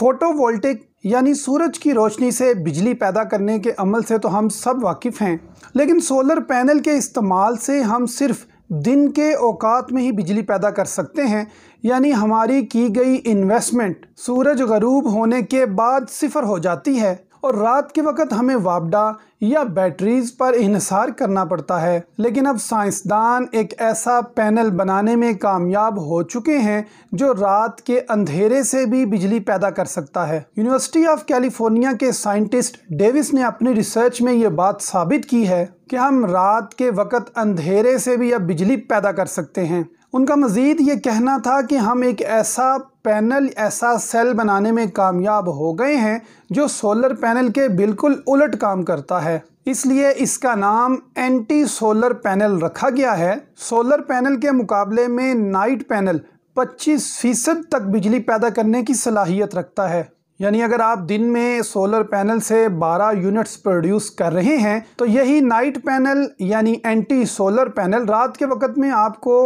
Photo voltaic यानी सूरज की रोशनी से बिजली पैदा करने के अमल से तो हम सब वाकिफ़ हैं, लेकिन सोलर पैनल के इस्तेमाल से हम सिर्फ दिन के औकात में ही बिजली पैदा कर सकते हैं। यानी हमारी की गई इन्वेस्टमेंट सूरज ग़रूब होने के बाद सिफर हो जाती है और रात के वक्त हमें वापडा या बैटरीज पर इन्हिसार करना पड़ता है। लेकिन अब साइंसदान एक ऐसा पैनल बनाने में कामयाब हो चुके हैं जो रात के अंधेरे से भी बिजली पैदा कर सकता है। यूनिवर्सिटी ऑफ कैलिफोर्निया के साइंटिस्ट डेविस ने अपनी रिसर्च में ये बात साबित की है कि हम रात के वक्त अंधेरे से भी अब बिजली पैदा कर सकते हैं। उनका मज़ीद ये कहना था कि हम एक ऐसा पैनल, ऐसा सेल बनाने में कामयाब हो गए हैं जो सोलर पैनल के बिल्कुल उलट काम करता है, इसलिए इसका नाम एंटी सोलर पैनल रखा गया है। सोलर पैनल के मुकाबले में नाइट पैनल 25% तक बिजली पैदा करने की सलाहियत रखता है। यानी अगर आप दिन में सोलर पैनल से 12 यूनिट्स प्रोड्यूस कर रहे हैं तो यही नाइट पैनल यानी एंटी सोलर पैनल रात के वक्त में आपको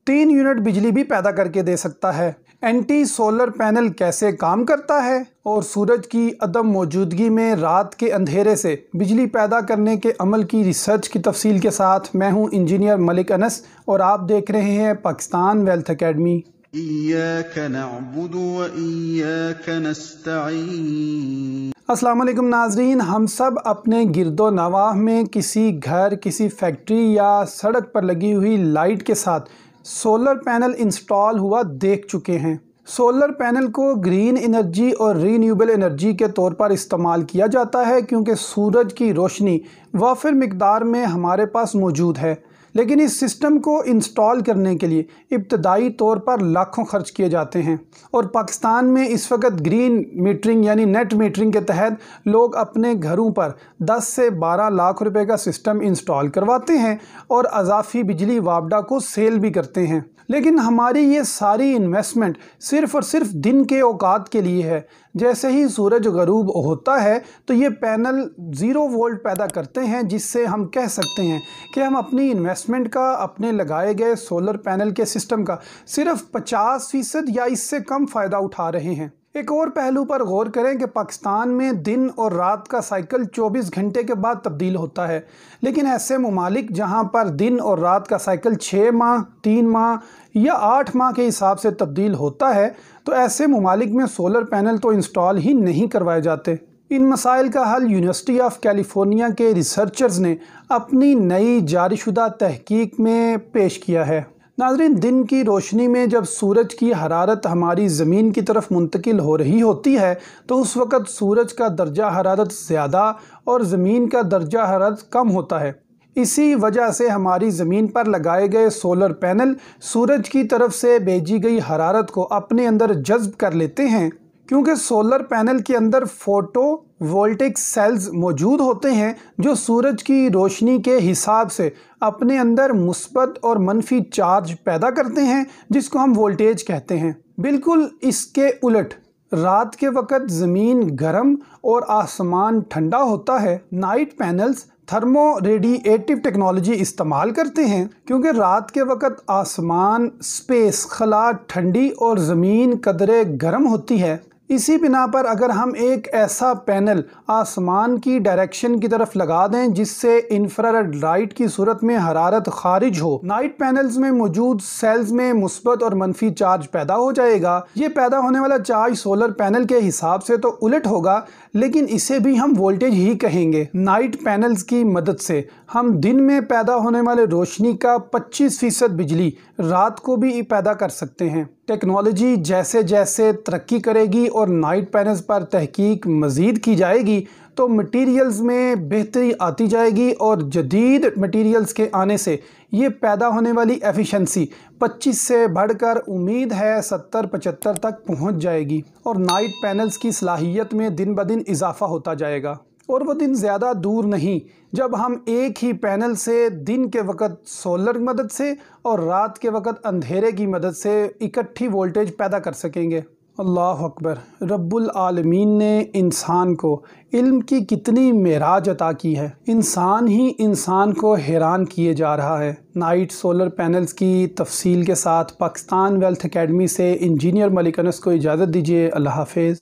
3 यूनिट बिजली भी पैदा करके दे सकता है। एंटी सोलर पैनल कैसे काम करता है और सूरज की अदम मौजूदगी में रात के अंधेरे से बिजली पैदा करने के अमल की रिसर्च की तफसील के साथ मैं हूं इंजीनियर मलिक अनस और आप देख रहे हैं पाकिस्तान वेल्थ एकेडमी। इय्याक नअबुदु व इय्याक नस्तईन। अस्सलाम वालेकुम नाज़रीन, हम सब अपने गिरदो नवाह में किसी घर, किसी फैक्ट्री या सड़क पर लगी हुई लाइट के साथ सोलर पैनल इंस्टॉल हुआ देख चुके हैं। सोलर पैनल को ग्रीन एनर्जी और रीन्यूएबल एनर्जी के तौर पर इस्तेमाल किया जाता है क्योंकि सूरज की रोशनी वाफिर मिकदार में हमारे पास मौजूद है। लेकिन इस सिस्टम को इंस्टॉल करने के लिए इब्तदाई तौर पर लाखों खर्च किए जाते हैं और पाकिस्तान में इस वक्त ग्रीन मीटरिंग यानी नेट मीटरिंग के तहत लोग अपने घरों पर 10 से 12 लाख रुपए का सिस्टम इंस्टॉल करवाते हैं और अज़ाफ़ी बिजली वापडा को सेल भी करते हैं। लेकिन हमारी ये सारी इन्वेस्टमेंट सिर्फ़ और सिर्फ दिन के औकात के लिए है। जैसे ही सूरज ग़रूब होता है तो ये पैनल 0 वोल्ट पैदा करते हैं, जिससे हम कह सकते हैं कि हम अपनी इन्वेस्टमेंट का, अपने लगाए गए सोलर पैनल के सिस्टम का सिर्फ 50% या इससे कम फ़ायदा उठा रहे हैं। एक और पहलू पर गौर करें कि पाकिस्तान में दिन और रात का साइकिल 24 घंटे के बाद तब्दील होता है, लेकिन ऐसे ममालिक जहां पर दिन और रात का साइकिल 6 माह, 3 माह या 8 माह के हिसाब से तब्दील होता है तो ऐसे ममालिक में सोलर पैनल तो इंस्टॉल ही नहीं करवाए जाते। इन मसाइल का हल यूनिवर्सिटी ऑफ कैलिफोर्निया के रिसर्चर्स ने अपनी नई जारीशुदा तहकीक में पेश किया है। नाज़रीन, दिन की रोशनी में जब सूरज की हरारत हमारी ज़मीन की तरफ मुंतकिल हो रही होती है तो उस वक़्त सूरज का दर्जा हरारत ज़्यादा और ज़मीन का दर्जा हरारत कम होता है। इसी वजह से हमारी ज़मीन पर लगाए गए सोलर पैनल सूरज की तरफ से भेजी गई हरारत को अपने अंदर जज़्ब कर लेते हैं। क्योंकि सोलर पैनल के अंदर फोटो वोल्टिक सेल्स मौजूद होते हैं जो सूरज की रोशनी के हिसाब से अपने अंदर मुस्बत और मनफी चार्ज पैदा करते हैं, जिसको हम वोल्टेज कहते हैं। बिल्कुल इसके उलट रात के वक्त ज़मीन गर्म और आसमान ठंडा होता है। Night panels thermo radiative technology इस्तेमाल करते हैं क्योंकि रात के वक्त आसमान, स्पेस, खला ठंडी और ज़मीन कदरे गर्म होती है। इसी बिना पर अगर हम एक ऐसा पैनल आसमान की डायरेक्शन की तरफ लगा दें जिससे इंफ्रारेड लाइट की सूरत में हरारत खारिज हो, नाइट पैनल्स में मौजूद सेल्स में मुस्बत और मनफी चार्ज पैदा हो जाएगा। ये पैदा होने वाला चार्ज सोलर पैनल के हिसाब से तो उलट होगा, लेकिन इसे भी हम वोल्टेज ही कहेंगे। नाइट पैनल्स की मदद से हम दिन में पैदा होने वाले रोशनी का 25% बिजली रात को भी पैदा कर सकते हैं। टेक्नोलॉजी जैसे जैसे तरक्की करेगी और नाइट पैनल्स पर तहकीक मज़ीद की जाएगी तो मटीरियल्स में बेहतरी आती जाएगी और जदीद मटीरियल्स के आने से ये पैदा होने वाली एफिशिएंसी 25 से बढ़कर उम्मीद है 70-75 तक पहुंच जाएगी और नाइट पैनल्स की सलाहियत में दिन ब दिन इजाफा होता जाएगा। और वो दिन ज़्यादा दूर नहीं जब हम एक ही पैनल से दिन के वक्त सोलर की मदद से और रात के वक्त अंधेरे की मदद से इकट्ठी वोल्टेज पैदा कर सकेंगे। अल्लाह अकबर। रब्बुल आलमीन ने इंसान को इल्म की कितनी मेराज अता की है, इंसान ही इंसान को हैरान किए जा रहा है। नाइट सोलर पैनल्स की तफसील के साथ पाकिस्तान वेल्थ एकेडमी से इंजीनियर मलिक अनस को इजाज़त दीजिए। अल्लाह हाफिज़।